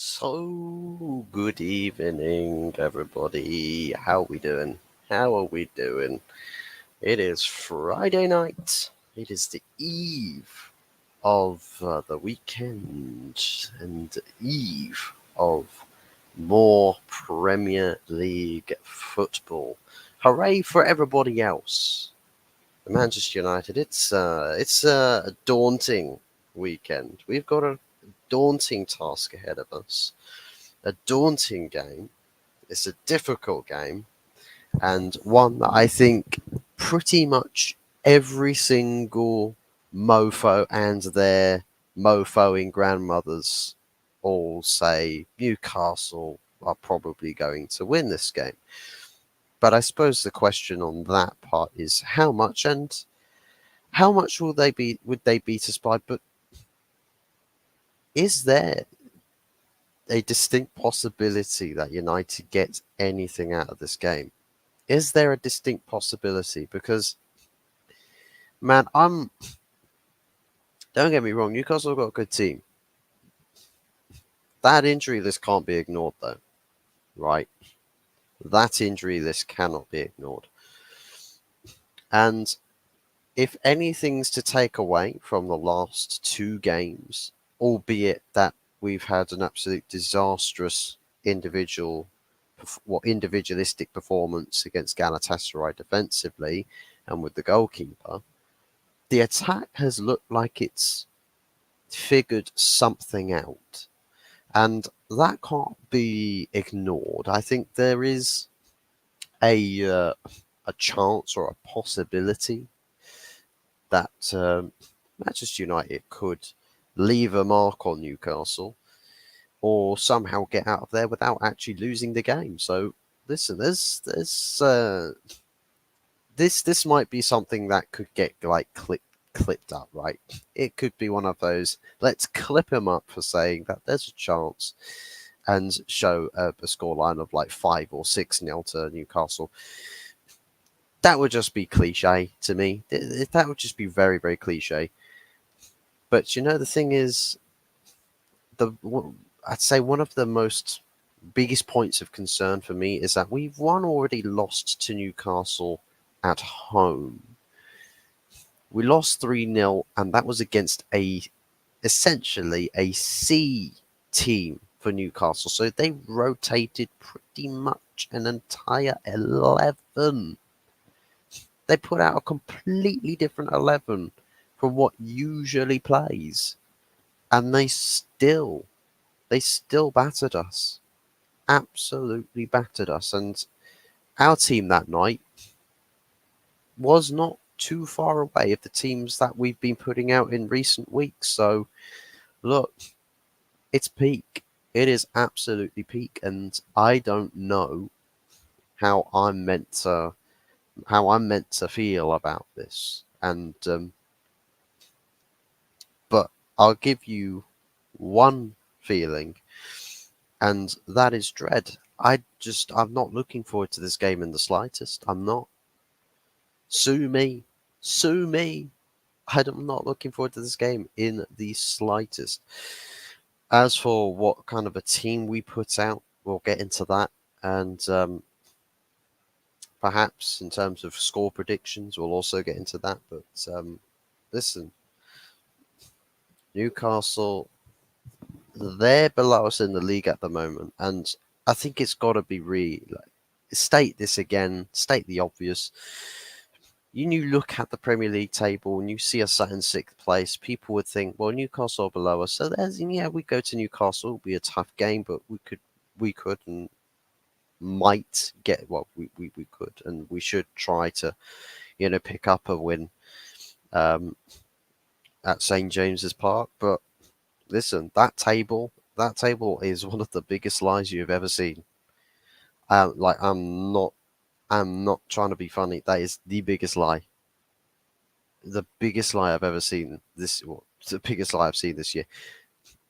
So, good evening, everybody. How we doing? How are we doing? It is Friday night. It is the eve of the weekend and eve of more Premier League football. Hooray for everybody else! Manchester United. It's a daunting weekend. We've got a daunting task ahead of us. A daunting game. It's a difficult game, and one that I think pretty much every single mofo and their mofoing grandmothers all say Newcastle are probably going to win this game. But I suppose the question on that part is how much, and how much will they be? Would they beat us by? But is there a distinct possibility that United get anything out of this game? Is there a distinct possibility? Because man, don't get me wrong, Newcastle have got a good team. That injury list can't be ignored though, right? That injury list cannot be ignored. And if anything's to take away from the last two games, albeit that we've had an absolute disastrous individualistic performance against Galatasaray defensively and with the goalkeeper, the attack has looked like it's figured something out. And that can't be ignored. I think there is a chance or a possibility that Manchester United could leave a mark on Newcastle or somehow get out of there without actually losing the game. So listen, this might be something that could get like clipped up, right? It could be one of those. Let's clip him up for saying that there's a chance, and show a scoreline of like 5 or 6-0 to Newcastle. That would just be cliche to me. That would just be very, very cliche. But you know, the thing is, the I'd say one of the most biggest points of concern for me is that we've already lost to Newcastle at home. We lost 3-0, and that was against essentially a C team for Newcastle. So they rotated pretty much an entire 11. They put out a completely different 11 from what usually plays. And they still battered us. Absolutely battered us. And our team that night was not too far away of the teams that we've been putting out in recent weeks. So look, it's peak. It is absolutely peak, and I don't know how I'm meant to feel about this. And but I'll give you one feeling, and that is dread. I'm not looking forward to this game in the slightest. I'm not. Sue me, sue me. I'm not looking forward to this game in the slightest. As for what kind of a team we put out, we'll get into that. And perhaps in terms of score predictions, we'll also get into that. But listen, Newcastle, they're below us in the league at the moment. And I think it's got to be state this again, state the obvious. You look at the Premier League table and you see us sat in sixth place, people would think, well, Newcastle are below us. So we go to Newcastle, it'll be a tough game, but we could and might get, well, we could and we should try to, pick up a win at St. James's Park. But listen, that table is one of the biggest lies you've ever seen. Like I'm not trying to be funny. That is the biggest lie. The biggest lie I've ever seen the biggest lie I've seen this year.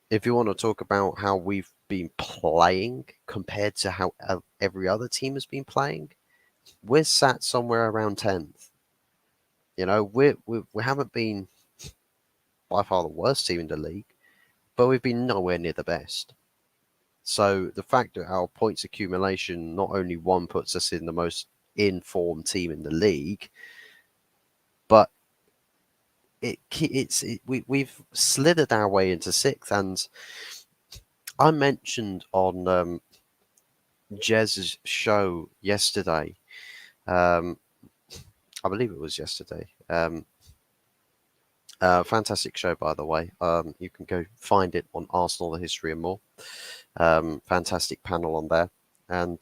If you want to talk about how we've been playing compared to how every other team has been playing, we're sat somewhere around 10th. We haven't been by far the worst team in the league, but we've been nowhere near the best. So the fact that our points accumulation, not only one puts us in the most informed team in the league, but we've slithered our way into sixth. And I mentioned on Jez's show yesterday, um, I believe it was yesterday. Fantastic show, by the way. You can go find it on Arsenal, the History and More. Fantastic panel on there, and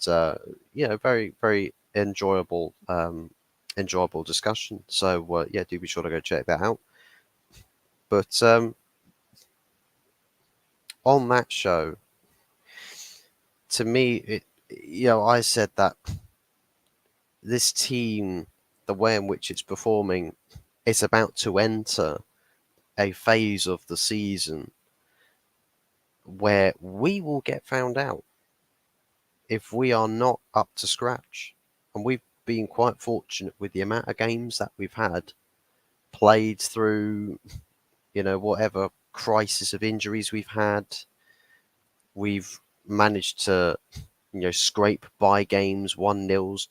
very very enjoyable discussion. So yeah, do be sure to go check that out. But on that show, to me, I said that this team, the way in which it's performing, it's about to enter a phase of the season where we will get found out if we are not up to scratch. And we've been quite fortunate with the amount of games that we've had played through, whatever crisis of injuries we've had. We've managed to, scrape by games, 1-0s,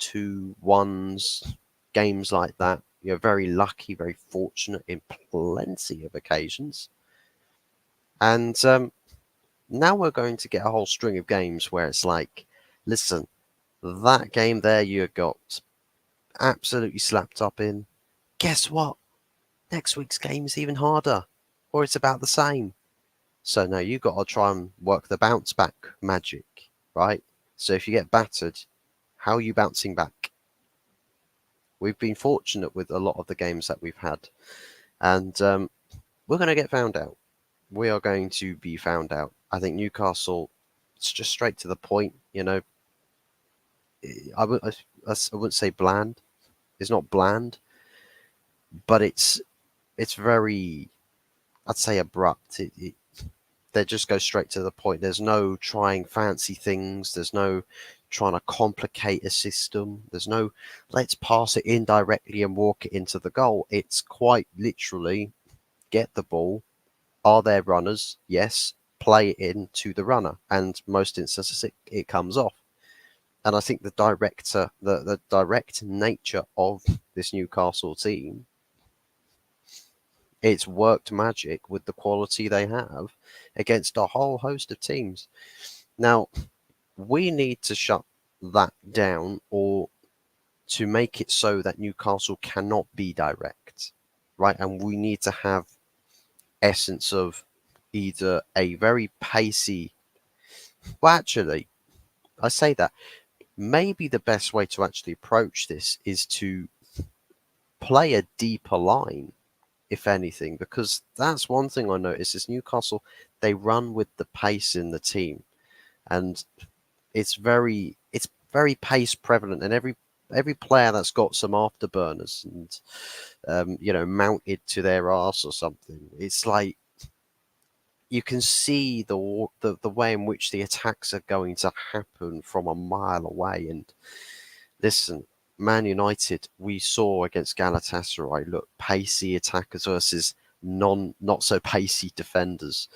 2-1s, games like that. Very lucky, very fortunate in plenty of occasions. And now we're going to get a whole string of games where it's like, listen, that game there you got absolutely slapped up in. Guess what? Next week's game is even harder, or it's about the same. So now you've got to try and work the bounce back magic, right? So if you get battered, how are you bouncing back? We've been fortunate with a lot of the games that we've had, and we're going to get found out. We are going to be found out. I think Newcastle, it's just straight to the point. I wouldn't say bland. It's not bland, but it's very, I'd say, abrupt. They just go straight to the point. There's no trying fancy things. There's no trying to complicate a system. There's no let's pass it indirectly and walk it into the goal. It's quite literally get the ball. Are there runners? Yes. Play it in to the runner, and most instances it comes off. And I think the direct nature of this Newcastle team, it's worked magic with the quality they have against a whole host of teams. Now, we need to shut that down or to make it so that Newcastle cannot be direct, right? And we need to have essence of either a very pacey. Well, actually, I say that maybe the best way to actually approach this is to play a deeper line, if anything, because that's one thing I noticed is Newcastle, they run with the pace in the team, and it's very pace prevalent, and every player that's got some afterburners and mounted to their arse or something, it's like you can see the way in which the attacks are going to happen from a mile away. And listen, Man United, we saw against Galatasaray, look, pacey attackers versus not so pacey defenders.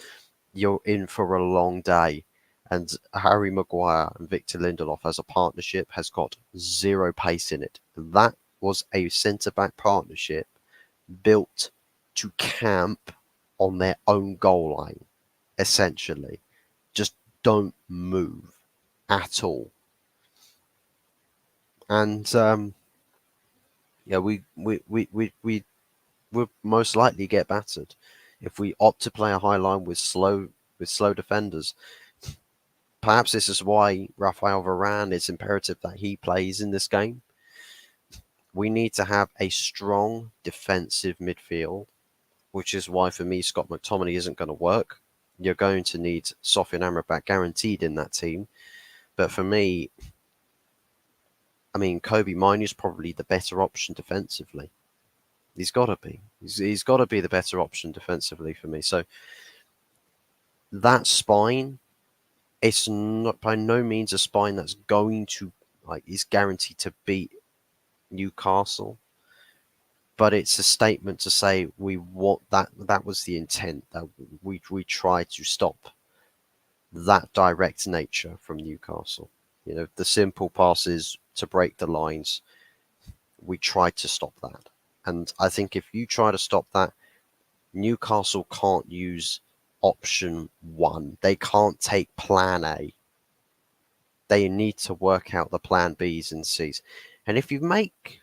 You're in for a long day. And Harry Maguire and Victor Lindelof as a partnership has got zero pace in it. That was a centre-back partnership built to camp on their own goal line, essentially. Just don't move at all. And yeah, we would most likely get battered if we opt to play a high line with slow defenders. Perhaps this is why Rafael Varane, it's imperative that he plays in this game. We need to have a strong defensive midfield, which is why for me Scott McTominay isn't going to work. You're going to need Sofian Amrabat guaranteed in that team. But for me, I mean, Kobe Mainoo is probably the better option defensively. He's got to be. He's got to be the better option defensively for me. So that spine, it's not by no means a spine that's going to is guaranteed to beat Newcastle. But it's a statement to say we want that was the intent, that we tried to stop that direct nature from Newcastle. You know, the simple passes to break the lines, we tried to stop that. And I think if you try to stop that, Newcastle can't use option one. They can't take plan A. They need to work out the plan Bs and Cs. And if you make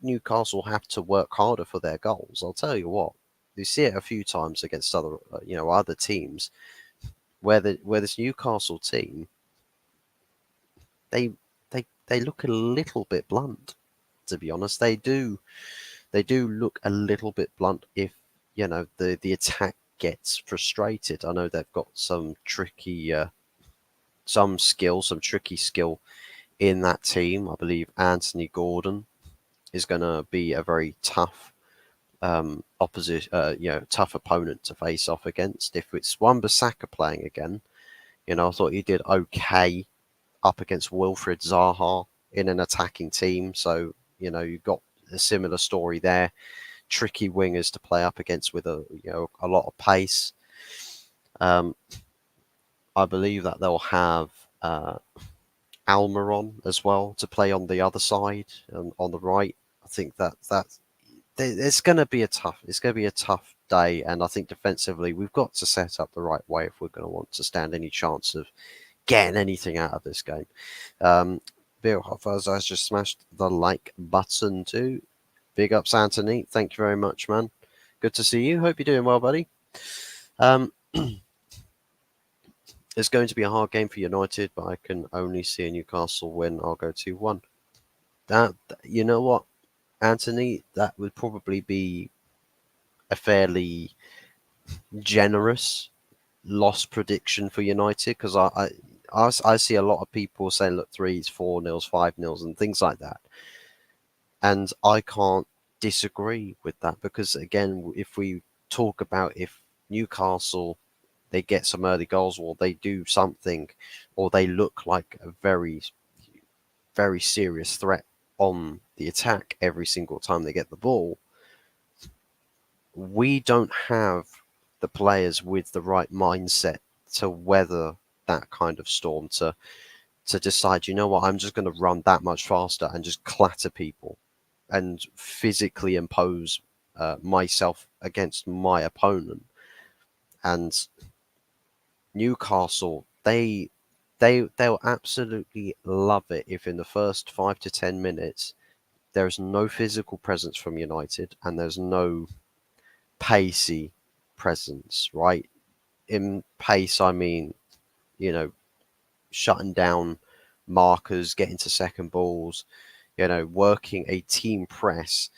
Newcastle have to work harder for their goals, I'll tell you what, you see it a few times against other teams where this Newcastle team, they they look a little bit blunt, to be honest. They do look a little bit blunt if the attack gets frustrated. I know they've got some tricky skill in that team. I believe Anthony Gordon is going to be a very tough tough opponent to face off against. If it's Wan-Bissaka playing again, I thought he did okay up against Wilfried Zaha in an attacking team. So, you've got a similar story there. Tricky wingers to play up against with a lot of pace. Um, I believe that they'll have Almiron as well to play on the other side on the right. I think that it's going to be a tough day, and I think defensively we've got to set up the right way if we're going to want to stand any chance of getting anything out of this game. Bill Hoffers has just smashed the like button too. Big ups, Anthony. Thank you very much, man. Good to see you. Hope you're doing well, buddy. Um, it's going to be a hard game for United, but I can only see a Newcastle win. I'll go 2-1. You know what, Anthony? That would probably be a fairly generous loss prediction for United because I see a lot of people saying, look, 3s, 4-0s, 5-0s, and things like that. And I can't disagree with that because, again, if we talk about if Newcastle, they get some early goals or they do something or they look like a very, very serious threat on the attack every single time they get the ball, we don't have the players with the right mindset to weather that kind of storm, to decide, you know what, I'm just going to run that much faster and just clatter people and physically impose myself against my opponent. And Newcastle, they'll absolutely love it if in the first 5 to 10 minutes there's no physical presence from United and there's no pacey presence, right? In pace, I mean, shutting down markers, getting to second balls, working a team press,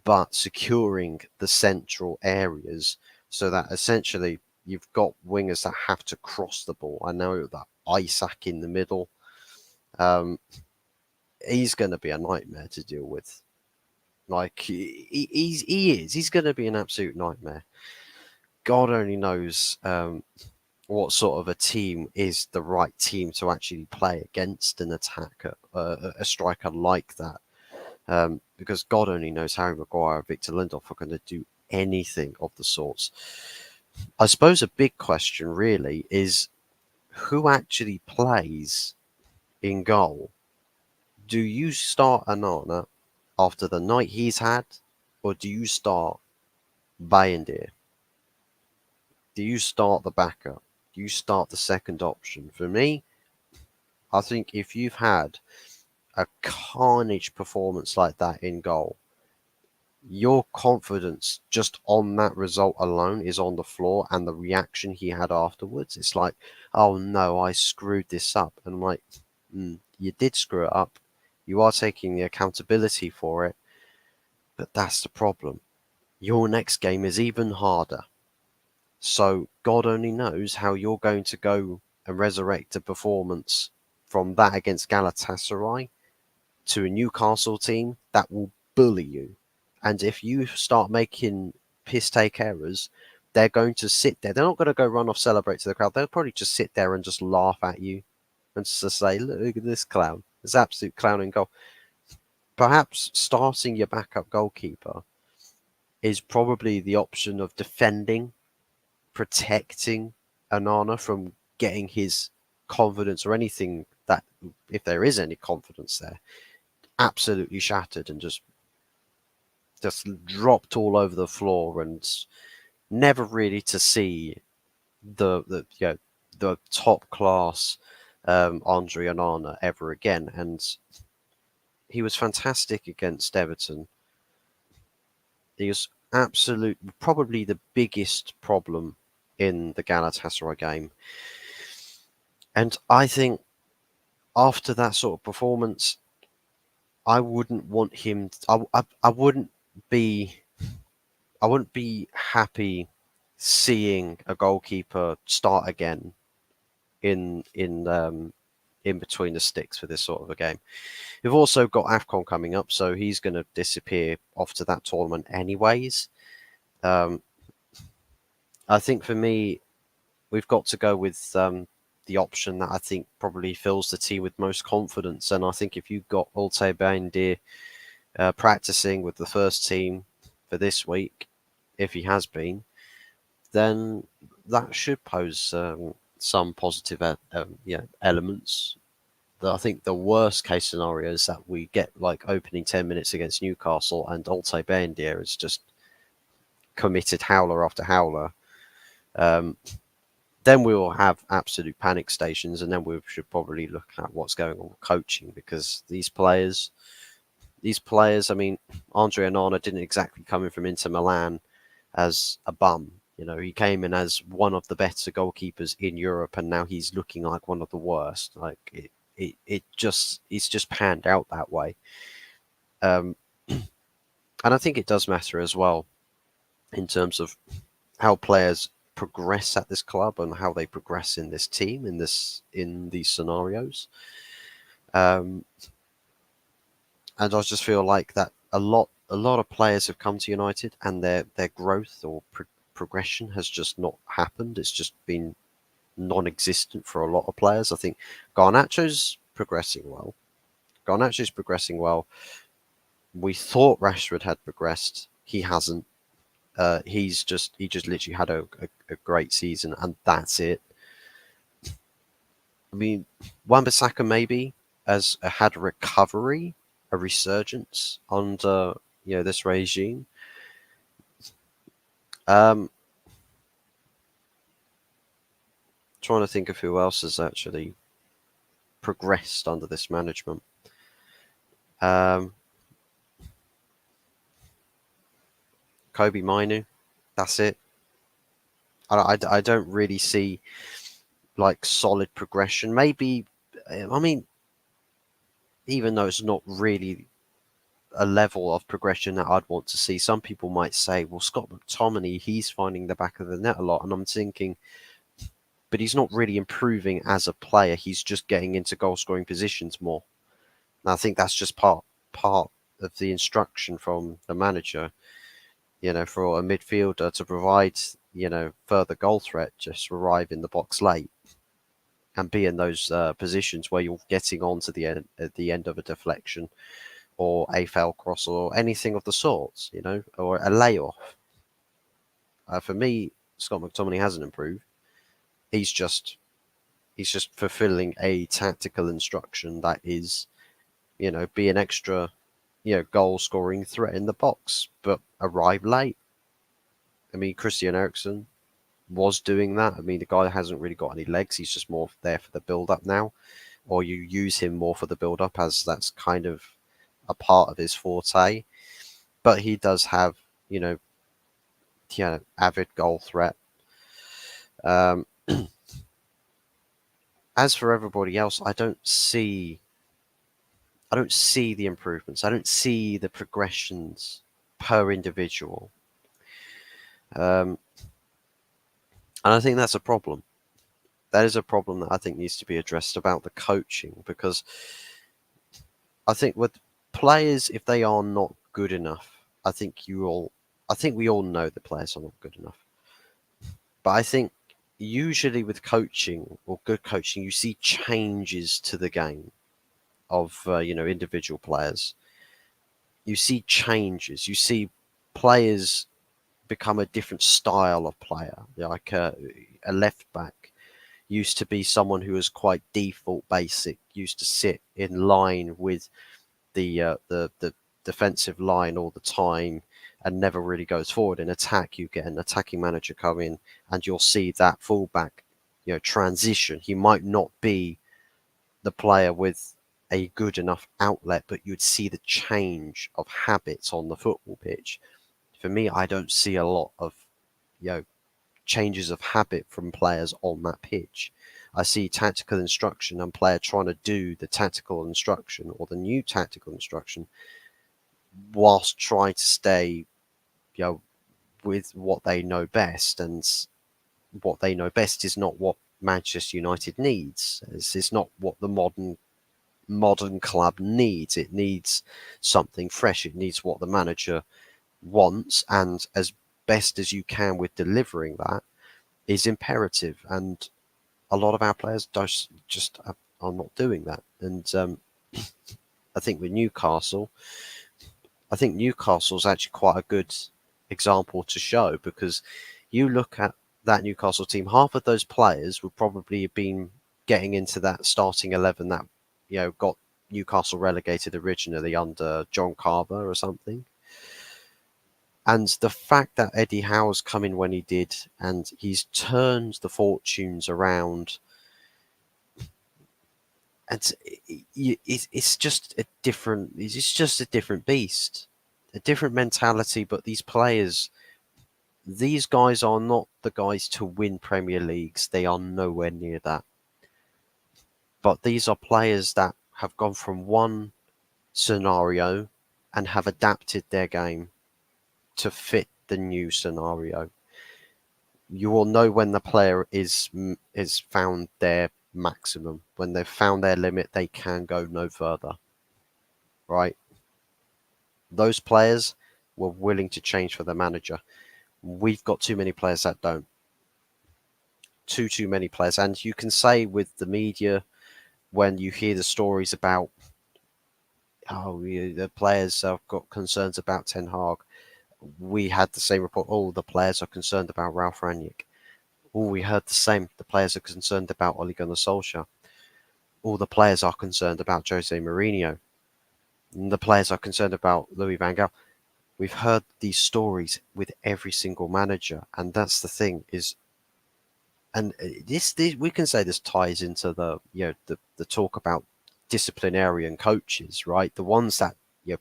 but securing the central areas so that essentially you've got wingers that have to cross the ball. I know that Isaac in the middle, um, he's going to be a nightmare to deal with. Like he's going to be an absolute nightmare. God only knows what sort of a team is the right team to actually play against an attacker, a striker like that. Because God only knows Harry Maguire and Victor Lindelof are going to do anything of the sorts. I suppose a big question really is who actually plays in goal. Do you start Anana after the night he's had, or do you start Bayendir? Do you start the backup? Do you start the second option? For me, I think if you've had a carnage performance like that in goal, your confidence just on that result alone is on the floor, and the reaction he had afterwards, it's like, oh no, I screwed this up. And I'm like, you did screw it up. You are taking the accountability for it, but that's the problem. Your next game is even harder. So God only knows how you're going to go and resurrect a performance from that against Galatasaray to a Newcastle team that will bully you. And if you start making piss take errors, they're going to sit there. They're not going to go run off, celebrate to the crowd. They'll probably just sit there and just laugh at you and just say, look at this clown. This absolute clown in goal. Perhaps starting your backup goalkeeper is probably the option of defending, protecting Anana from getting his confidence or anything that, if there is any confidence there, absolutely shattered and just dropped all over the floor, and never really to see the top class Andre Onana ever again. And he was fantastic against Everton. He was probably the biggest problem in the Galatasaray game. And I think after that sort of performance, I wouldn't want him. I wouldn't be. I wouldn't be happy seeing a goalkeeper start again in between the sticks for this sort of a game. We've also got AFCON coming up, so he's going to disappear off to that tournament anyways. Um, I think for me, we've got to go with the option that I think probably fills the team with most confidence. And I think if you've got Altay Bayindir practicing with the first team for this week, if he has been, then that should pose some positive elements. I think the worst case scenario is that we get like opening 10 minutes against Newcastle and Altay Bayindir is just committed howler after howler. Then we will have absolute panic stations, and then we should probably look at what's going on with coaching, because these players, I mean, Andre Onana didn't exactly come in from Inter Milan as a bum. You know, he came in as one of the better goalkeepers in Europe, and now he's looking like one of the worst. Like it's just panned out that way. And I think it does matter as well in terms of how players progress at this club and how they progress in this team in these scenarios. And I just feel like that a lot of players have come to United, and their growth or progression has just not happened. It's just been non-existent for a lot of players. I think Garnacho's progressing well. We thought Rashford had progressed. He hasn't. He just literally had a great season, and that's it. I mean, Wan-Bissaka maybe has had a recovery, a resurgence under this regime. Trying to think of who else has actually progressed under this management. Kobe Mainu, that's it. I don't really see like solid progression. Maybe, I mean, even though it's not really a level of progression that I'd want to see, some people might say, well, Scott McTominay, he's finding the back of the net a lot. And I'm thinking, but he's not really improving as a player. He's just getting into goal scoring positions more. And I think that's just part of the instruction from the manager, for a midfielder to provide, further goal threat, just arrive in the box late and be in those positions where you're getting on to at the end of a deflection or a foul cross or anything of the sorts, or a layoff. For me, Scott McTominay hasn't improved. He's just fulfilling a tactical instruction that is, be an extra, goal scoring threat in the box, but arrive late. I mean, Christian Eriksen was doing that. I mean, the guy hasn't really got any legs. He's just more there for the build up now, or you use him more for the build up, as that's kind of a part of his forte. But he does have, avid goal threat. As for everybody else, I don't see the improvements. I don't see the progressions per individual. And I think that's a problem. That is a problem that I think needs to be addressed about the coaching, because I think with players, if they are not good enough, I think we all know the players are not good enough. But I think usually with coaching or good coaching, you see changes to the game of individual players. You see changes. You see players become a different style of player, like a left back. used to be someone who was quite default basic, used to sit in line with the defensive line all the time and never really goes forward. In attack, you get an attacking manager come in, and you'll see that fullback, transition. He might not be the player with a good enough outlet, but you'd see the change of habits on the football pitch. For me, I don't see a lot of you know changes of habit from players on that pitch. I see tactical instruction and player trying to do the tactical instruction or the new tactical instruction whilst trying to stay, you know, with what they know best. And what they know best is not what Manchester United needs. It's not what the modern club needs. It needs something fresh. It needs what the manager wants, and as best as you can with delivering that is imperative. And a lot of our players just are not doing that. And I think with Newcastle, I think Newcastle's actually quite a good example to show, because you look at that Newcastle team, half of those players would probably have been getting into that starting 11 that got Newcastle relegated originally under John Carver or something. And the fact that Eddie Howe's come in when he did, and he's turned the fortunes around, and it's just a different. It's just a different beast, a different mentality. But these guys are not the guys to win Premier Leagues. They are nowhere near that. But these are players that have gone from one scenario and have adapted their game to fit the new scenario. You will know when the player is found their maximum. When they've found their limit, they can go no further. Right? Those players were willing to change for the manager. We've got too many players that don't. Too many players. And you can say with the media, when you hear the stories about, the players have got concerns about Ten Hag. We had the same report. Oh, the players are concerned about Ralph Rangnick. Oh, we heard the same. The players are concerned about Ole Gunnar Solskjaer. All the players are concerned about Jose Mourinho. And the players are concerned about Louis van Gaal. We've heard these stories with every single manager, and that's the thing is, and this we can say this ties into the talk about disciplinarian coaches, right? The ones that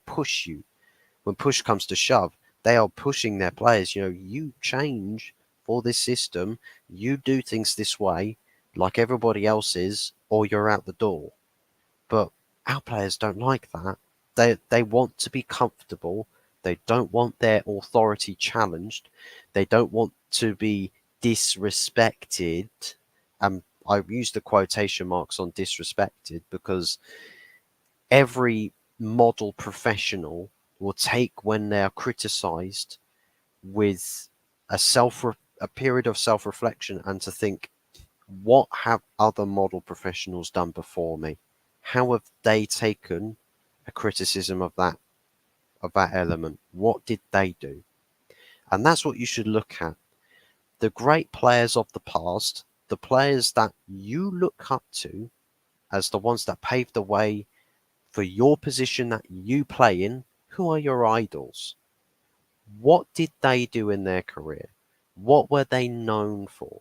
push you when push comes to shove. They are pushing their players. You change for this system. You do things this way, like everybody else is, or you're out the door. But our players don't like that. They want to be comfortable. They don't want their authority challenged. They don't want to be disrespected. I use the quotation marks on disrespected because every model professional will take when they are criticized with a period of self-reflection and to think, what have other model professionals done before me? How have they taken a criticism of that element? What did they do? And that's what you should look at. The great players of the past, the players that you look up to as the ones that paved the way for your position that you play in, who are your idols? What did they do in their career? What were they known for?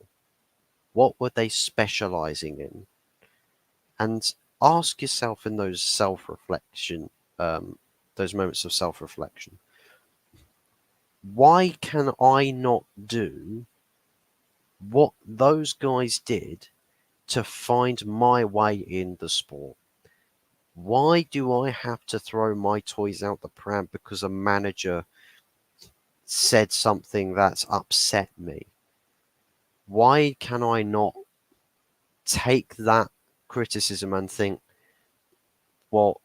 What were they specializing in? And ask yourself in those those moments of self-reflection, why can I not do what those guys did to find my way in the sport? Why do I have to throw my toys out the pram because a manager said something that's upset me? Why can I not take that criticism and think, well,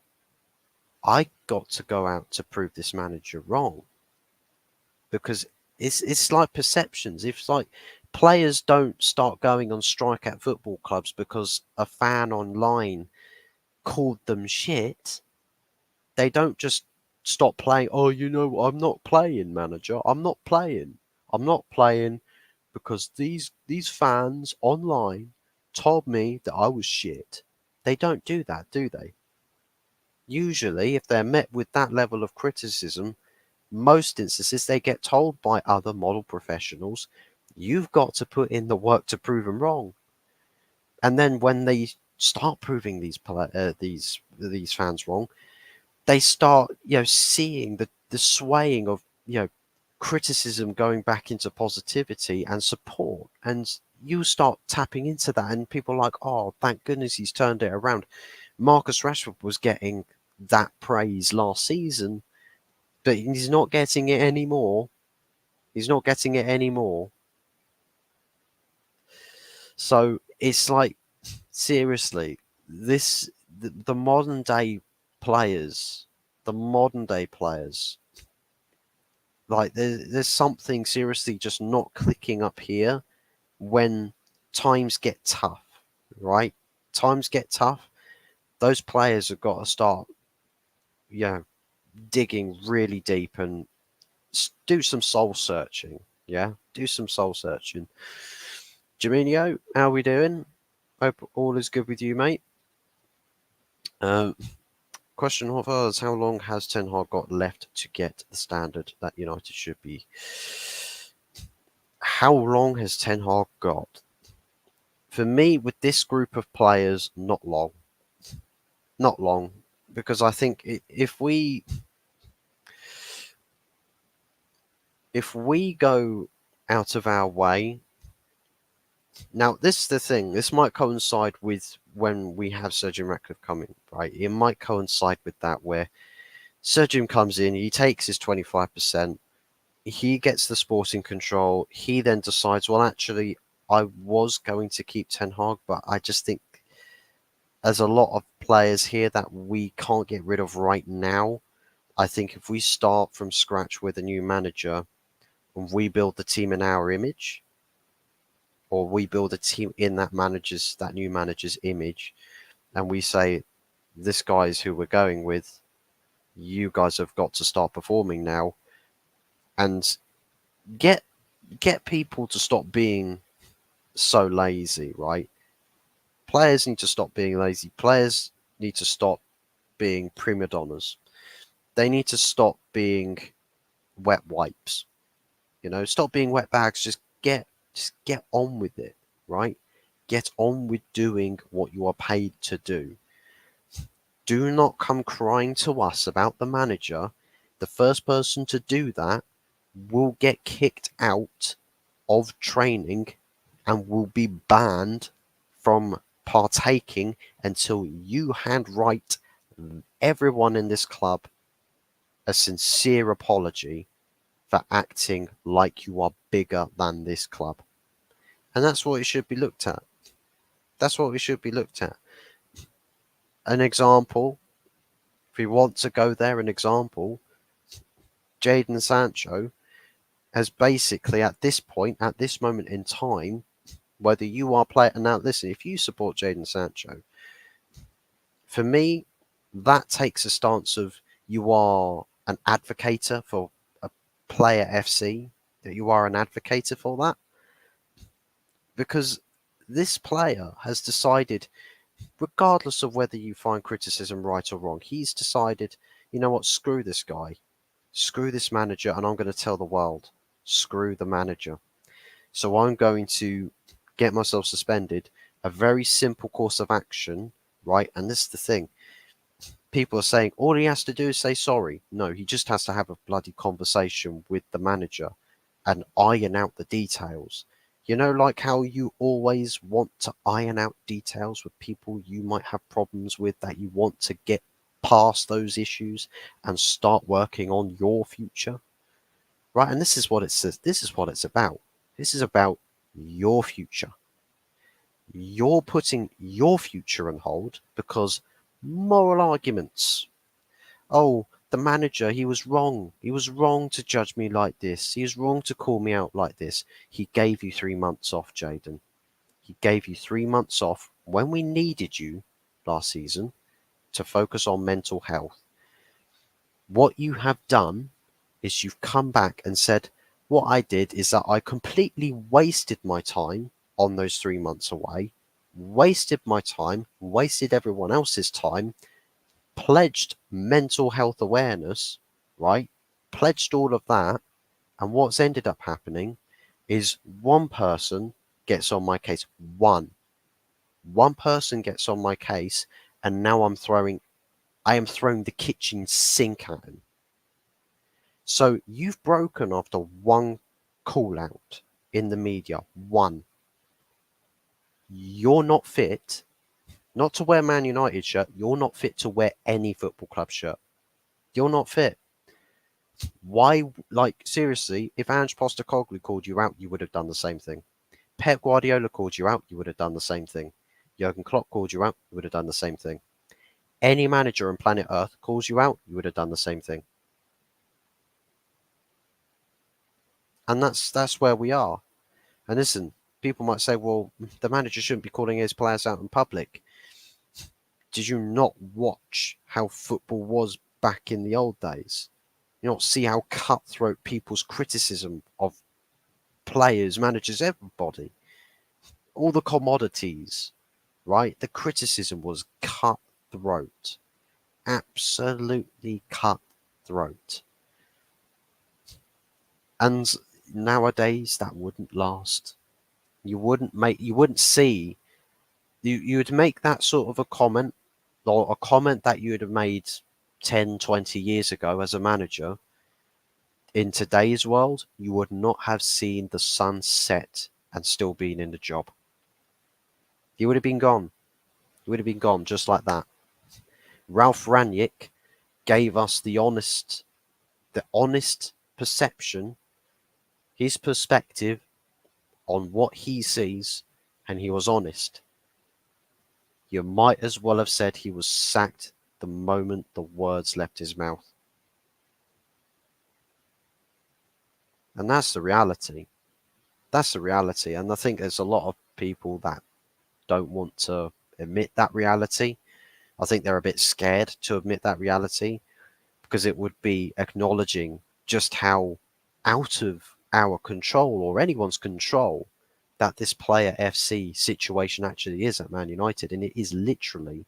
I got to go out to prove this manager wrong? Because it's like perceptions. If like players don't start going on strike at football clubs because a fan online called them shit, they don't just stop playing. Oh, I'm not playing, manager. I'm not playing. I'm not playing because these fans online. told me that I was shit. They don't do that, do they? Usually, if they're met with that level of criticism, most instances they get told by other model professionals, you've got to put in the work to prove them wrong. And then when they start proving these fans wrong, they start seeing the swaying of criticism going back into positivity and support, and you start tapping into that, and people are like, oh, thank goodness he's turned it around. Marcus Rashford was getting that praise last season, but he's not getting it anymore. He's not getting it anymore. So it's like, seriously, the modern day players, the modern day players, like there's something seriously just not clicking up here when times get tough, right? Times get tough. Those players have got to start, digging really deep and do some soul searching. Yeah, do some soul searching. Jaminio, how we doing? Hope all is good with you, mate. Um, Question of ours: how long has Ten Hag got left to get the standard that United should be? How long has Ten Hag got? For me, with this group of players, not long. Not long, because I think if we go out of our way. Now, this is the thing. This might coincide with when we have Sir Jim Ratcliffe coming, right? It might coincide with that, where Sir Jim comes in, he takes his 25%, he gets the sporting control, he then decides, well, actually, I was going to keep Ten Hag, but I just think there's a lot of players here that we can't get rid of right now. I think if we start from scratch with a new manager and we build the team in our image, or we build a team in that new manager's image, and we say, this guy's who we're going with, you guys have got to start performing now, and get people to stop being so lazy, right? Players need to stop being lazy. Players need to stop being prima donnas. They need to stop being wet wipes. Stop being wet bags. Just get on with it, right? Get on with doing what you are paid to do. Do not come crying to us about the manager. The first person to do that will get kicked out of training and will be banned from partaking until you handwrite everyone in this club a sincere apology for acting like you are bigger than this club. And that's what it should be looked at. That's what we should be looked at. An example, if we want to go there, an example, Jadon Sancho has basically, at this point, at this moment in time, whether you are playing, and now listen, if you support Jadon Sancho, for me, that takes a stance of you are an advocator for a player FC, that you are an advocator for that, because this player has decided, regardless of whether you find criticism right or wrong, he's decided, you know what, screw this guy, screw this manager, and I'm going to tell the world, screw the manager. So I'm going to get myself suspended, a very simple course of action, right? And this is the thing. People are saying all he has to do is say sorry. No, he just has to have a bloody conversation with the manager and iron out the details. Like how you always want to iron out details with people you might have problems with, that you want to get past those issues and start working on your future, right? And this is what it says. This is what it's about. This is about your future. You're putting your future on hold because moral arguments. Oh, the manager, he was wrong. He was wrong to judge me like this. He was wrong to call me out like this. He gave you 3 months off, Jadon. He gave you 3 months off when we needed you last season to focus on mental health. What you have done is you've come back and said, what I did is that I completely wasted my time on those 3 months away. wasted my time, wasted everyone else's time, pledged mental health awareness, right? Pledged all of that. And what's ended up happening is one person gets on my case. One person gets on my case, and now I am throwing the kitchen sink at him. So you've broken after one call out in the media. One. You're not fit, not to wear Man United shirt. You're not fit to wear any football club shirt. You're not fit. Why? Like, seriously, if Ange Postecoglou called you out, you would have done the same thing. Pep Guardiola called you out, you would have done the same thing. Jurgen Klopp called you out, you would have done the same thing. Any manager on planet Earth calls you out, you would have done the same thing. And that's where we are. And listen, people might say, well, the manager shouldn't be calling his players out in public. Did you not watch how football was back in the old days? You not see how cutthroat people's criticism of players, managers, everybody, all the commodities, right? The criticism was cutthroat, absolutely cutthroat. And nowadays that wouldn't last. You wouldn't see, you would make that sort of a comment, or a comment that you would have made 10, 20 years ago as a manager. In today's world, you would not have seen the sun set and still been in the job. You would have been gone. You would have been gone just like that. Ralph Rangnick gave us the honest perception, his perspective on what he sees, and he was honest. You might as well have said he was sacked the moment the words left his mouth. And that's the reality. That's the reality. And I think there's a lot of people that don't want to admit that reality. I think they're a bit scared to admit that reality because it would be acknowledging just how out of our control or anyone's control that this player FC situation actually is at Man United. And it is literally,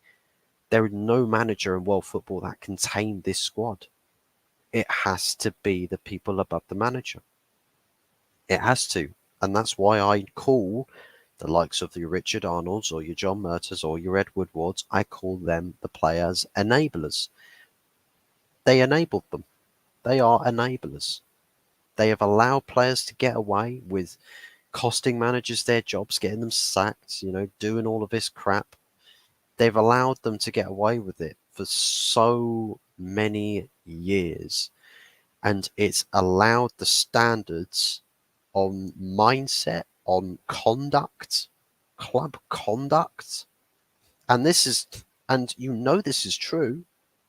there is no manager in world football that can tame this squad. It has to be the people above the manager. It has to. And that's why I call the likes of your Richard Arnolds or your John Murters or your Ed Woodwards, I call them the players' enablers. They enabled them. They are enablers. They have allowed players to get away with costing managers their jobs, getting them sacked, doing all of this crap. They've allowed them to get away with it for so many years. And it's allowed the standards on mindset, on conduct, club conduct. And this is true.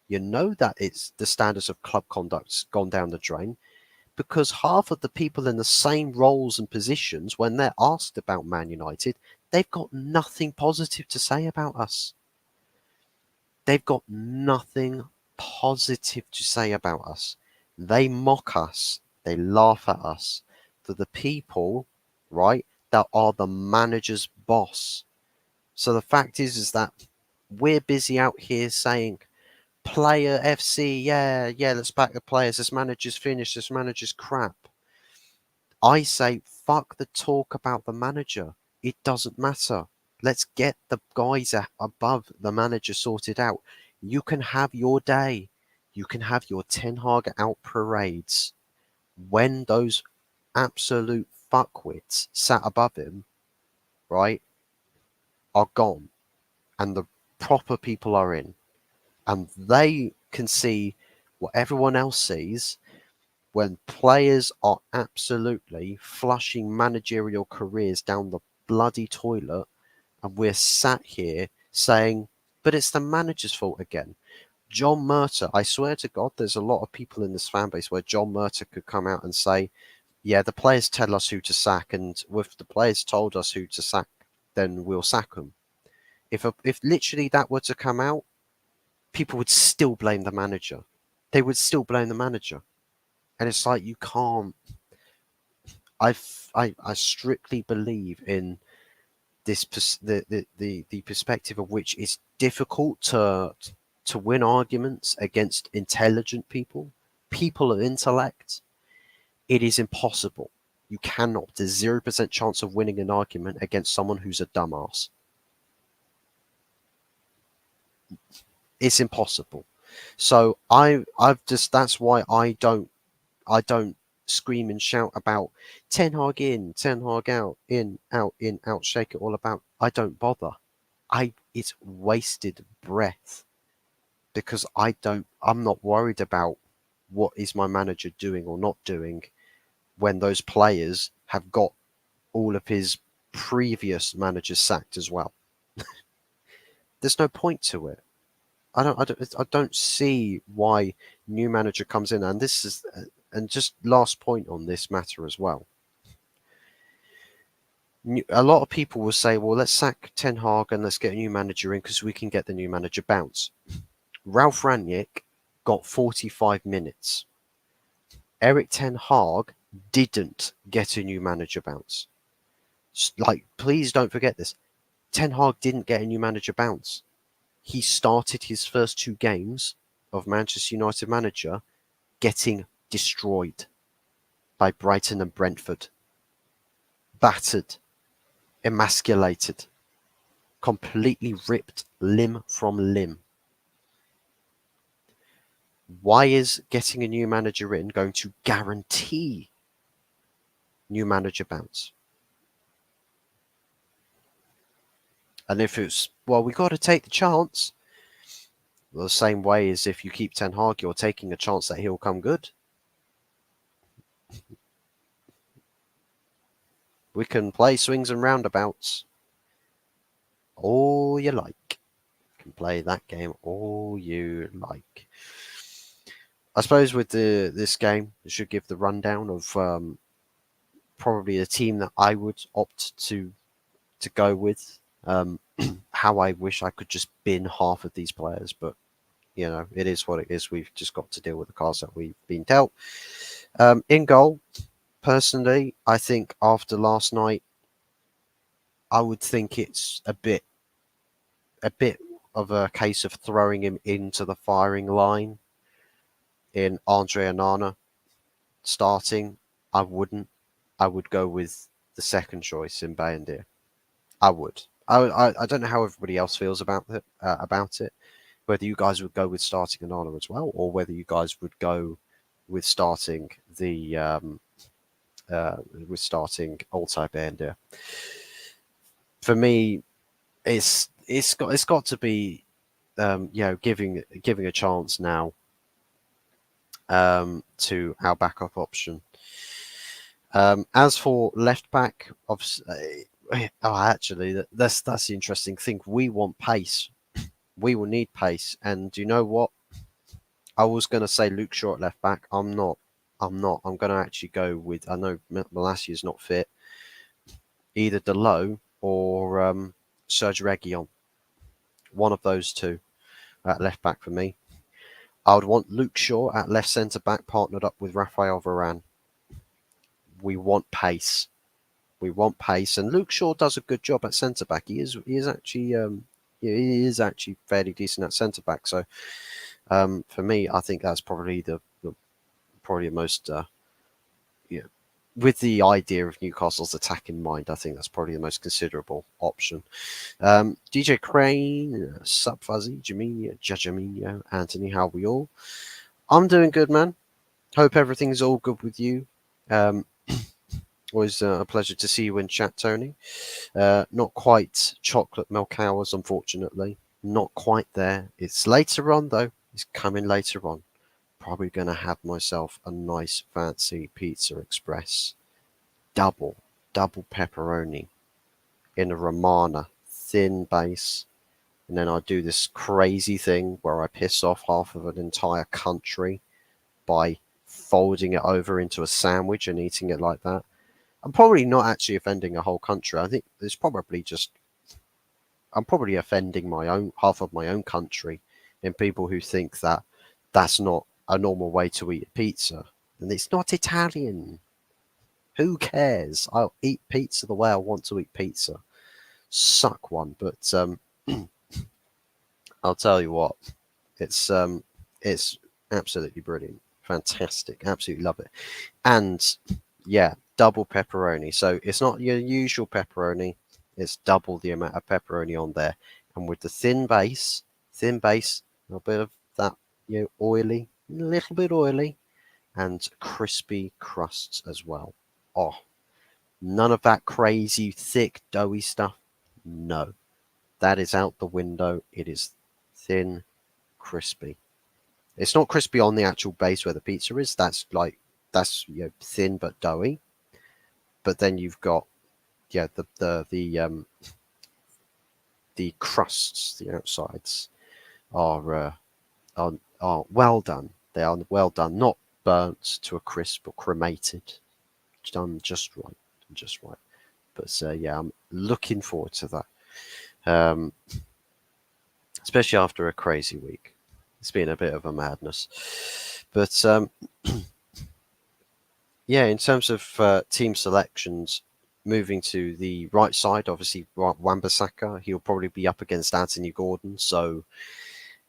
You know that it's the standards of club conduct's gone down the drain because half of the people in the same roles and positions, when they're asked about Man United, they've got nothing positive to say about us. They've got nothing positive to say about us. They mock us. They laugh at us. For the people, right, that are the manager's boss. So the fact is that we're busy out here saying, player FC, yeah, let's back the players. This manager's finished. This manager's crap. I say, fuck the talk about the manager. It doesn't matter. Let's get the guys above the manager sorted out. You can have your day. You can have your Ten Hag out parades. When those absolute fuckwits sat above him, right, are gone and the proper people are in, and they can see what everyone else sees when players are absolutely flushing managerial careers down the bloody toilet, and we're sat here saying, but it's the manager's fault again. John Murter, I swear to God, there's a lot of people in this fan base where John Murter could come out and say, yeah, the players tell us who to sack, and if the players told us who to sack, then we'll sack them. If literally that were to come out, people would still blame the manager. They would still blame the manager. And it's like, you can't. I strictly believe in the perspective of which it's difficult to win arguments against intelligent people, people of intellect. It is impossible. You cannot. There's 0% chance of winning an argument against someone who's a dumbass. It's impossible. So I've just that's why I don't scream and shout about Ten Hag in, Ten Hag out, in, out, shake it all about. I don't bother. It's wasted breath because I'm not worried about what is my manager doing or not doing when those players have got all of his previous managers sacked as well. There's no point to it. I don't see why new manager comes in, and this is and just last point on this matter as well. A lot of people will say, well, let's sack Ten Hag and let's get a new manager in because we can get the new manager bounce. Ralf Rangnick got 45 minutes. Erik Ten Hag didn't get a new manager bounce. Like, please don't forget this. Ten Hag didn't get a new manager bounce. He started his first 2 games of Manchester United manager getting destroyed by Brighton and Brentford. Battered, emasculated, completely ripped limb from limb. Why is getting a new manager in going to guarantee new manager bounce? And if it's, well, we got to take the chance, well, the same way as if you keep Ten Hag, you're taking a chance that he'll come good. We can play swings and roundabouts all you like. You can play that game all you like. I suppose with this game, I should give the rundown of probably the team that I would opt to go with. How I wish I could just bin half of these players, but it is what it is. We've just got to deal with the cards that we've been dealt. In goal, personally, I think after last night, I would think it's a bit of a case of throwing him into the firing line in Andre Onana starting. I wouldn't. I would go with the second choice in Bayendir. I would. I don't know how everybody else feels about it. Whether you guys would go with starting Onana as well, or whether you guys would go with starting Altay Bayendir. For me, it's got to be giving a chance now to our backup option. As for left back, actually, that's the interesting thing. We want pace. We will need pace, and you know what? I was going to say Luke Shaw at left back. I'm not. I'm going to actually go with. I know Malacia is not fit. Either Delo or Serge Reguilon. One of those two at left back for me. I would want Luke Shaw at left centre back, partnered up with Raphael Varane. We want pace. And Luke Shaw does a good job at centre back. He is actually fairly decent at centre back. So for me, I think that's probably the most with the idea of Newcastle's attack in mind. I think that's probably the most considerable option. DJ Crane, Sup Fuzzy, Jajaminho, Anthony, how are we all? I'm doing good, man. Hope everything's all good with you. Always a pleasure to see you in chat, Tony. Not quite chocolate milk hours, unfortunately. Not quite there. It's later on, though. It's coming later on. Probably going to have myself a nice fancy Pizza Express. Double pepperoni in a Romana, thin base. And then I do this crazy thing where I piss off half of an entire country by folding it over into a sandwich and eating it like that. I'm probably not actually offending a whole country. I think it's probably just I'm probably offending half of my own country in people who think that that's not a normal way to eat pizza. And it's not Italian. Who cares? I'll eat pizza the way I want to eat pizza. suck one. But I'll tell you what, it's absolutely brilliant, fantastic, absolutely love it. And yeah, double pepperoni. So it's not your usual pepperoni; it's double the amount of pepperoni on there, and with the thin base, a bit of that, oily, a little bit oily, and crispy crusts as well. Oh, none of that crazy thick doughy stuff. No, that is out the window. It is thin, crispy. It's not crispy on the actual base where the pizza is. That's thin but doughy. But then you've got the crusts, the outsides are are well done. They are well done, not burnt to a crisp or cremated. Done just right, just right. But yeah, I'm looking forward to that. Um, Especially after a crazy week. It's been a bit of a madness. But yeah, in terms of team selections, moving to the right side, obviously Wan-Bissaka, he'll probably be up against Anthony Gordon. So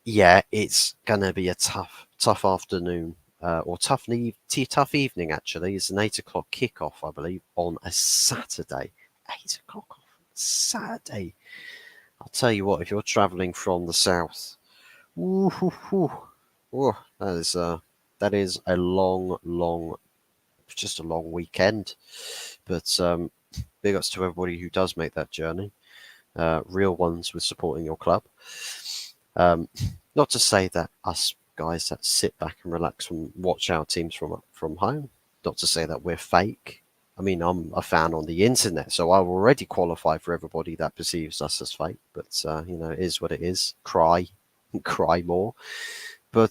yeah, it's gonna be a tough afternoon. Or tough evening actually. It's an 8 o'clock kickoff, I believe, on a Saturday. 8 o'clock on Saturday. I'll tell you what, if you're travelling from the south, ooh, hoo, hoo. Oh, that is a just a long weekend. But big ups to everybody who does make that journey. Real ones with supporting your club. Um, Not to say that us guys that sit back and relax and watch our teams from home. Not to say that we're fake. I mean, I'm a fan on the internet, so I already qualify for everybody that perceives us as fake. But it is what it is. Cry, cry more. But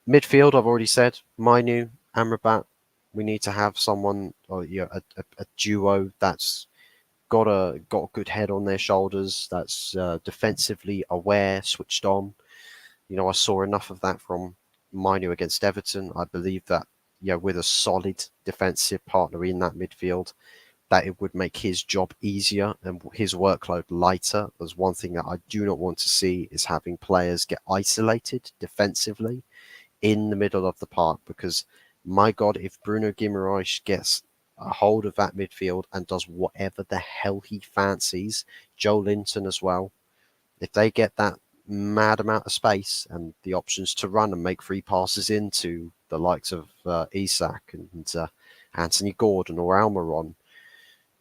midfield, I've already said, Mainu, Amrabat. We need to have someone, or a duo that's got a good head on their shoulders, that's defensively aware, switched on. I saw enough of that from Mainu against Everton. I believe that with a solid defensive partner in that midfield, that it would make his job easier and his workload lighter. There's one thing that I do not want to see is having players get isolated defensively in the middle of the park, because my God, if Bruno Guimaraes gets a hold of that midfield and does whatever the hell he fancies, Joe Linton as well, if they get that mad amount of space and the options to run and make free passes into the likes of Isak and Anthony Gordon or Almiron,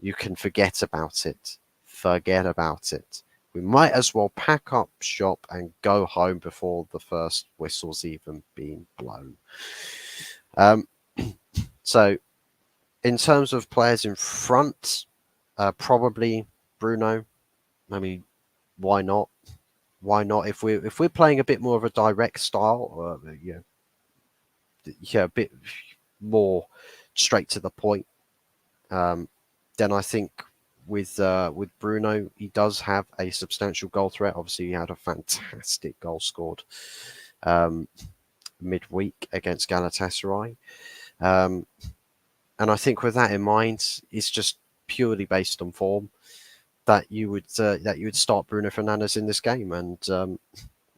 you can forget about it. Forget about it. We might as well pack up shop and go home before the first whistle's even been blown. Um, so, in terms of players in front, probably Bruno. I mean, why not? Why not? If we're playing a bit more of a direct style, a bit more straight to the point, then I think with Bruno, he does have a substantial goal threat. Obviously, he had a fantastic goal scored midweek against Galatasaray, and I think with that in mind, it's just purely based on form that you would start Bruno Fernandes in this game, and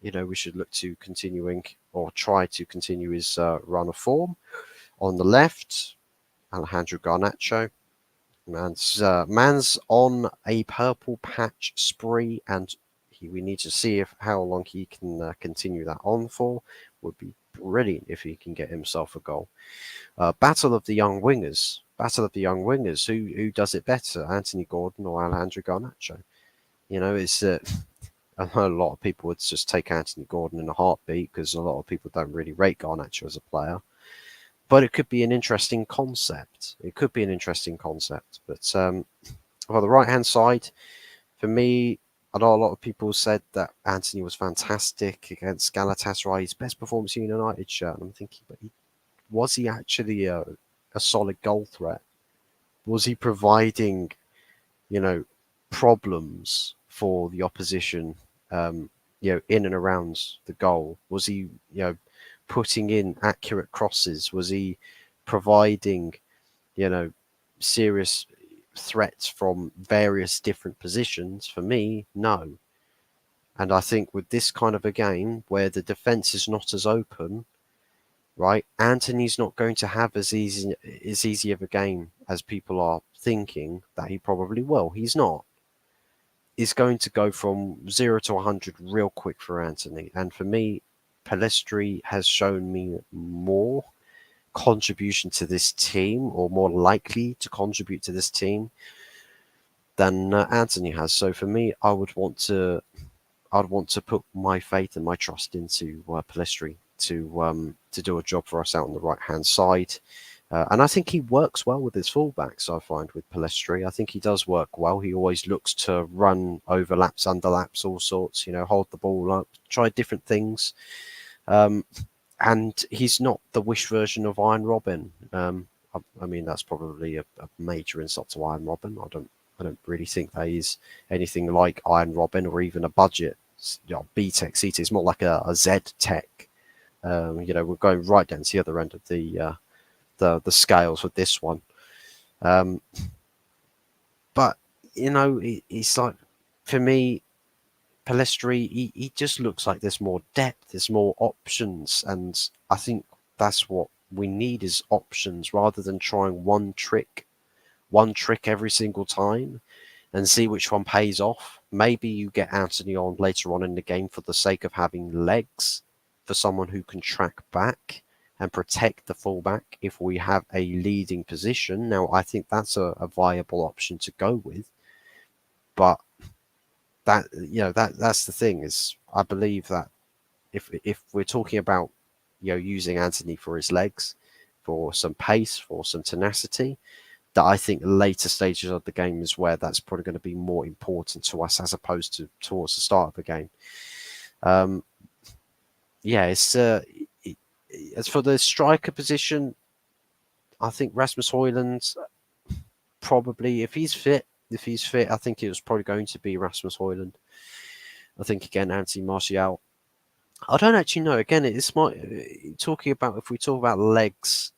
we should look to continuing or try to continue his run of form. On the left, Alejandro Garnacho. Man's on a purple patch spree, and we need to see how long he can continue that on for. Would be brilliant if he can get himself a goal. Battle of the young wingers. Battle of the young wingers. Who does it better, Anthony Gordon or Alejandro Garnacho? It's I know a lot of people would just take Anthony Gordon in a heartbeat because a lot of people don't really rate Garnacho as a player. But it could be an interesting concept. But on the right-hand side, for me, I know a lot of people said that Anthony was fantastic against Galatasaray, his best performance in a United shirt. And I'm thinking, but was he actually a solid goal threat? Was he providing, problems for the opposition, in and around the goal? Was he, putting in accurate crosses? Was he providing, serious? threats from various different positions? For me, no. And I think with this kind of a game where the defense is not as open, right? Anthony's not going to have as easy of a game as people are thinking that he probably will. He's not. He's going to go from 0 to 100 real quick for Anthony. And for me, Palestri has shown me more contribution to this team, or more likely to contribute to this team, than Anthony has. So for me, I'd want to put my faith and my trust into Palestri to do a job for us out on the right hand side. And I think he works well with his fullbacks, I find, with Palestri. I think he does work well. He always looks to run overlaps, underlaps, all sorts, hold the ball up, try different things. Um, and he's not the wish version of Iron Robin. I mean, that's probably a major insult to Iron Robin. I don't really think that he's anything like Iron Robin or even a budget, B-Tech, C-Tech. It's more like a Z-Tech. We're going right down to the other end of the scales with this one. But it's like, for me, Palestri, he just looks like there's more depth, there's more options, and I think that's what we need, is options, rather than trying one trick every single time and see which one pays off. Maybe you get Anthony on later on in the game for the sake of having legs, for someone who can track back and protect the fullback if we have a leading position. Now, I think that's a viable option to go with, but that's the thing, is I believe that if we're talking about using Anthony for his legs, for some pace, for some tenacity, that I think later stages of the game is where that's probably going to be more important to us, as opposed to towards the start of the game. It's as for the striker position, I think Rasmus Højlund, probably, if he's fit, I think it was probably going to be Rasmus Højlund. I think again, Anthony Martial. I don't actually know. Again, it's my talking about, if we talk about legs,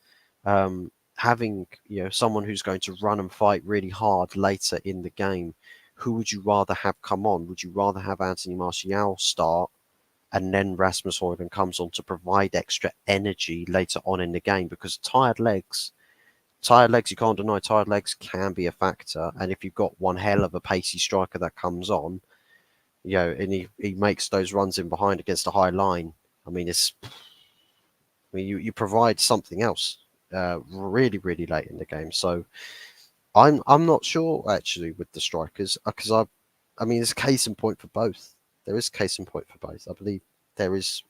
having someone who's going to run and fight really hard later in the game. Who would you rather have come on? Would you rather have Anthony Martial start, and then Rasmus Højlund comes on to provide extra energy later on in the game? Because tired legs, you can't deny, tired legs can be a factor. And if you've got one hell of a pacey striker that comes on, and he makes those runs in behind against a high line, you provide something else really, really late in the game. So I'm not sure actually with the strikers, because there's case in point for both. There is case in point for both. I believe it's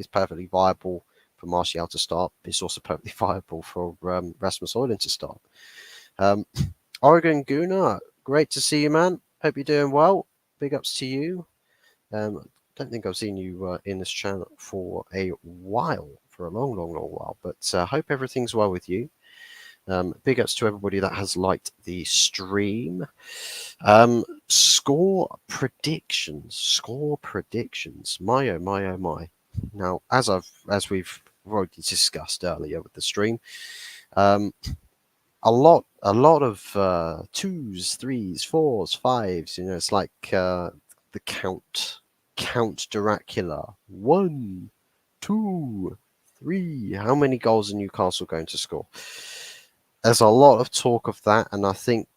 perfectly viable for Martial to start. It's also perfectly viable for Rasmus Højlund to start. Oregon Guna, great to see you, man. Hope you're doing well. Big ups to you. Don't think I've seen you in this channel for a while, for a long, long, long while, but hope everything's well with you. Big ups to everybody that has liked the stream. Score predictions. My oh my oh my. Now, as we've already discussed earlier with the stream, a lot of 2s, 3s, 4s, 5s. It's like the Count Dracula. 1, 2, 3. How many goals are Newcastle going to score? There's a lot of talk of that, and I think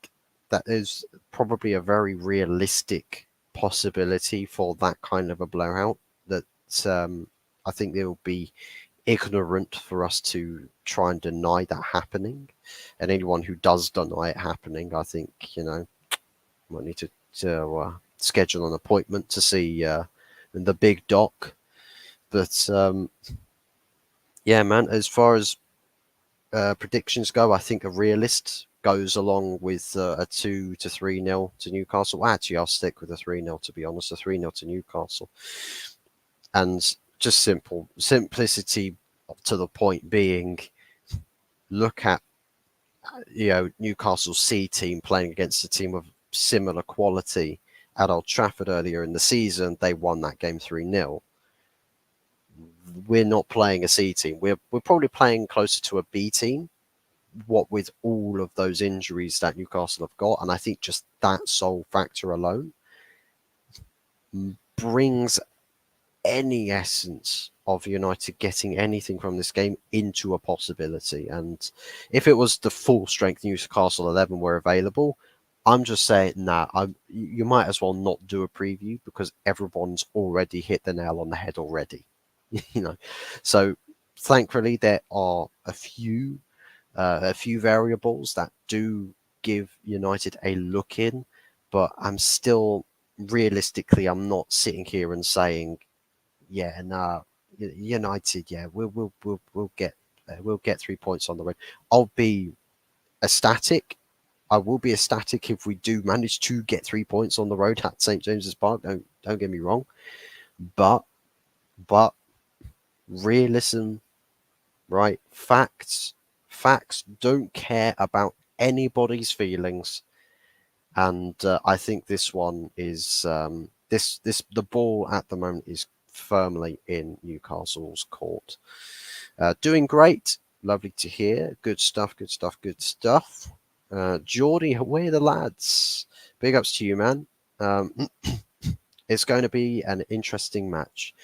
that is probably a very realistic possibility for that kind of a blowout. That I think it will be ignorant for us to try and deny that happening. And anyone who does deny it happening, I think, might need to schedule an appointment to see the big doc. But yeah, man, as far as predictions go, I think a realist goes along with a 2 to 3-0 to Newcastle. Actually, I'll stick with a 3-0, to be honest, a 3-0 to Newcastle. And just simplicity to the point being, look at Newcastle's C team playing against a team of similar quality at Old Trafford earlier in the season. They won that game 3-0. We're not playing a C team. We're probably playing closer to a B team, what with all of those injuries that Newcastle have got, and I think just that sole factor alone brings any essence of United getting anything from this game into a possibility. And if it was the full strength Newcastle 11 were available, I'm just saying, nah, you might as well not do a preview because everyone's already hit the nail on the head already. you know, so thankfully there are a few variables that do give United a look in, but I'm still realistically, I'm not sitting here and saying, yeah, nah, United, yeah, we'll get 3 points on the road. I'll be ecstatic. I will be ecstatic if we do manage to get 3 points on the road at St James's Park. Don't get me wrong, but realism, right? Facts don't care about anybody's feelings, and I think this one is this the ball at the moment is firmly in Newcastle's court. Doing great, lovely to hear. Good stuff, good stuff, good stuff. Geordie, where are the lads? Big ups to you, man. It's going to be an interesting match.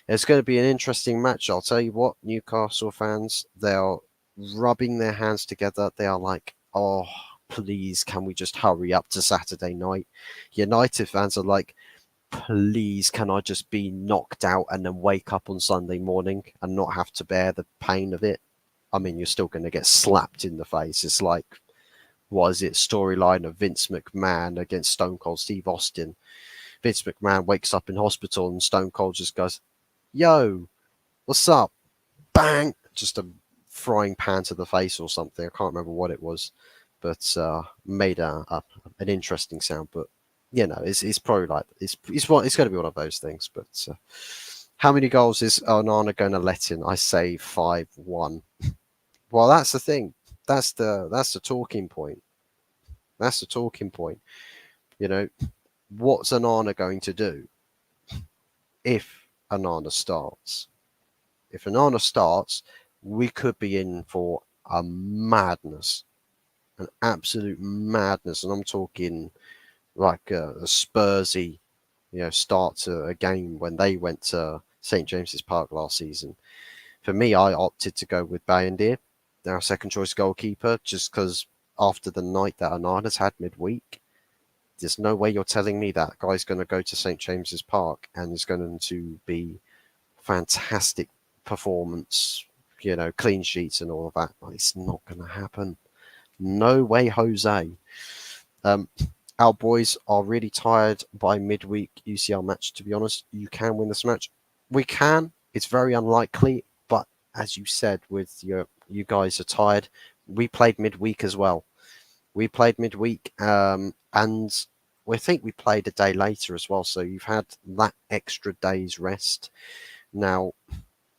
It's going to be an interesting match. I'll tell you what, Newcastle fans, they are rubbing their hands together. They are like, oh, please, can we just hurry up to Saturday night? United fans are like, please, can I just be knocked out and then wake up on Sunday morning and not have to bear the pain of it? I mean, you're still going to get slapped in the face. It's like, what is it? Storyline of Vince McMahon against Stone Cold Steve Austin. Vince McMahon wakes up in hospital and Stone Cold just goes, yo, what's up? Bang! Just a frying pan to the face or something. I can't remember what it was, but made an interesting sound. But it's probably like it's going to be one of those things. But how many goals is Onana going to let in? I say 5-1. Well, that's the thing. That's the talking point. That's the talking point. You know, what's Onana going to do if Onana starts? If Onana starts, we could be in for a madness, an absolute madness, and I'm talking like a Spursy, start to a game when they went to St James's Park last season. For me, I opted to go with Bayendir, our second choice goalkeeper, just because after the night that Onana's had midweek, there's no way you're telling me that guy's going to go to St James's Park and is going to be fantastic performance, clean sheets and all of that. It's not going to happen. No way, Jose. Um, our boys are really tired by midweek UCL match, to be honest. You can win this match. We can. It's very unlikely, but as you said, with you guys are tired. We played midweek as well. We played midweek, and we think we played a day later as well. So you've had that extra day's rest. Now,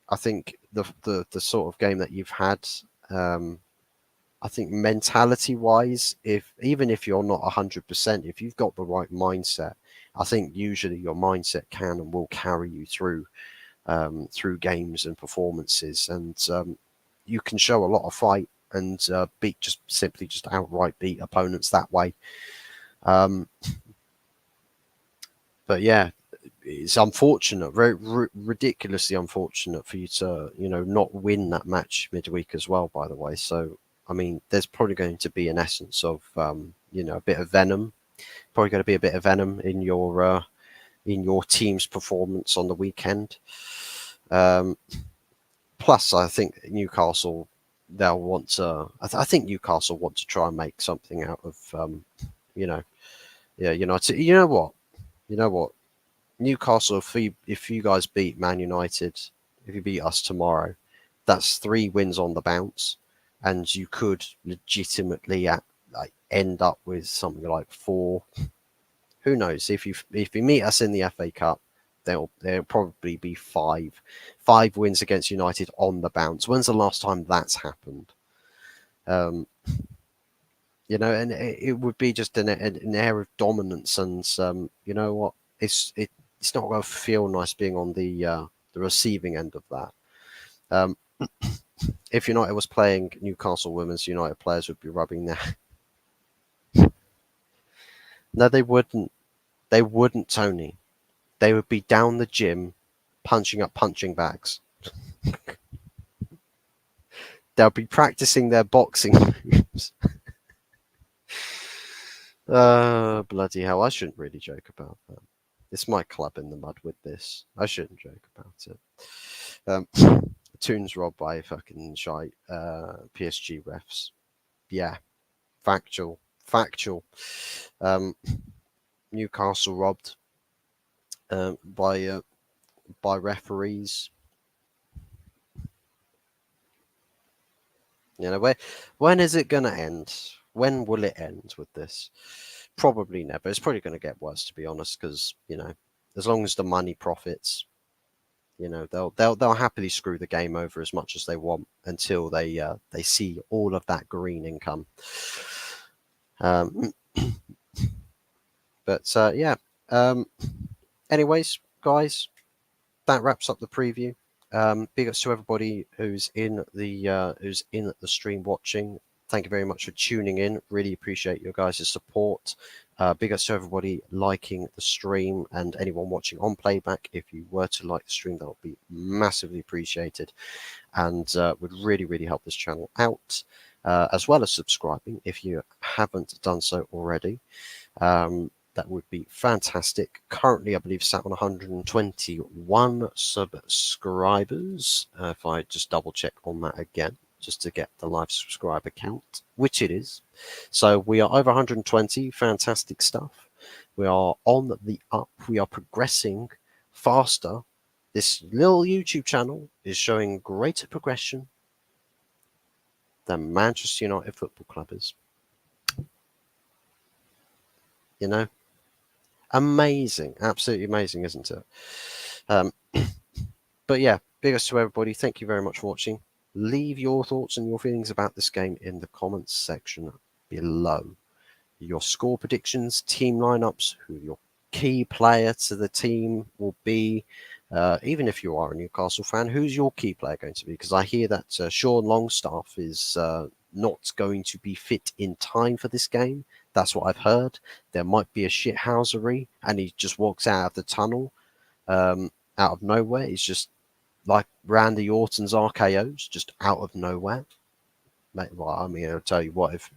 I think the sort of game that you've had, I think mentality wise, even if you're not 100%, if you've got the right mindset, I think usually your mindset can and will carry you through games and performances, and you can show a lot of fight and simply outright beat opponents that way. But yeah, it's unfortunate, very ridiculously unfortunate for you to, not win that match midweek as well, by the way. So, I mean, there's probably going to be an essence of, a bit of venom. Probably going to be a bit of venom in your team's performance on the weekend. Plus, I think Newcastle, they'll want to. I think Newcastle want to try and make something out of, United. You know what? Newcastle, if you guys beat Man United, if you beat us tomorrow, that's 3 wins on the bounce, and you could legitimately end up with something like 4. Who knows? If you meet us in the FA Cup, there'll probably be 5 wins against United on the bounce. When's the last time that's happened? And it would be just an air of dominance, and you know what? It's not going to feel nice being on the receiving end of that. if United was playing Newcastle Women's United players would be rubbing their. No, they wouldn't. They wouldn't, Tony. They would be down the gym, punching up punching bags. They'll be practicing their boxing moves. Bloody hell! I shouldn't really joke about that. It's my club in the mud with this. I shouldn't joke about it. Toons robbed by fucking shy PSG refs. Yeah, factual. Um, Newcastle robbed by referees. You know, when is it going to end? When will it end with this? Probably never. It's probably going to get worse, to be honest, because as long as the money profits, they'll happily screw the game over as much as they want until they see all of that green income. Um, but yeah. Anyways, guys, that wraps up the preview. Big ups to everybody who's in the stream watching. Thank you very much for tuning in. Really appreciate your guys' support. Big ups to everybody liking the stream and anyone watching on playback. If you were to like the stream, that would be massively appreciated and would really, really help this channel out, as well as subscribing if you haven't done so already. That would be fantastic. Currently, I believe, sat on 121 subscribers. If I just double check on that again, just to get the live subscriber count, which it is. So we are over 120. Fantastic stuff. We are on the up. We are progressing faster. This little YouTube channel is showing greater progression than Manchester United Football Club is. You know? Amazing, absolutely amazing, isn't it? But yeah, big ups to everybody. Thank you very much for watching. Leave your thoughts and your feelings about this game in the comments section below. Your score predictions, team lineups, who your key player to the team will be. Even if you are a Newcastle fan, who's your key player going to be? Because I hear that Sean Longstaff is not going to be fit in time for this game. That's what I've heard. There might be a shithousery, and he just walks out of the tunnel out of nowhere. He's just like Randy Orton's RKOs, just out of nowhere. Well, I mean, I'll tell you what, if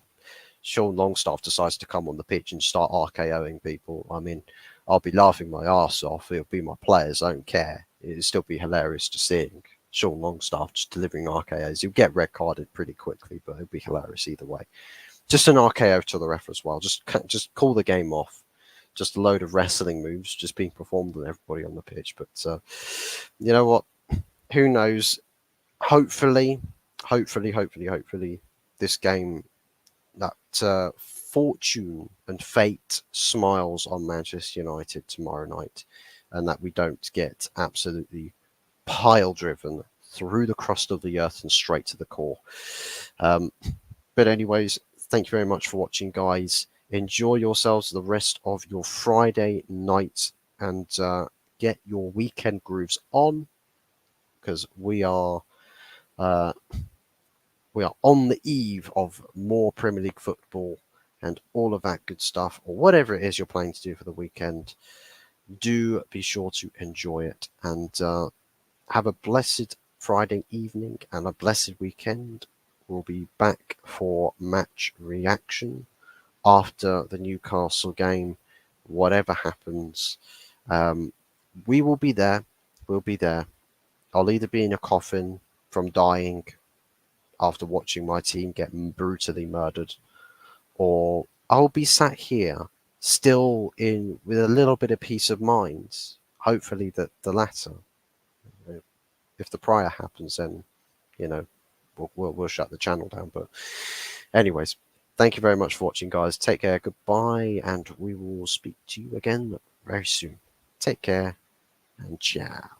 Sean Longstaff decides to come on the pitch and start RKOing people, I mean, I'll be laughing my arse off. It'll be my players, I don't care. It'll still be hilarious to seeing Sean Longstaff just delivering RKOs. He'll get red carded pretty quickly, but it'll be hilarious either way. Just an RKO to the ref as well. Just call the game off. Just a load of wrestling moves just being performed on everybody on the pitch. But you know what? Who knows? Hopefully, this game, that fortune and fate smiles on Manchester United tomorrow night, and that we don't get absolutely pile driven through the crust of the earth and straight to the core. But anyways, thank you very much for watching, guys. Enjoy yourselves the rest of your Friday night and get your weekend grooves on, because we are on the eve of more Premier League football and all of that good stuff, or whatever it is you're planning to do for the weekend. Do be sure to enjoy it and have a blessed Friday evening and a blessed weekend. We'll be back for match reaction after the Newcastle game. Whatever happens, we will be there. We'll be there. I'll either be in a coffin from dying after watching my team get brutally murdered, or I'll be sat here still with a little bit of peace of mind. Hopefully that the latter. If the prior happens, then we'll shut the channel down. But anyways, thank you very much for watching, guys. Take care, goodbye, and we will speak to you again very soon. Take care and ciao.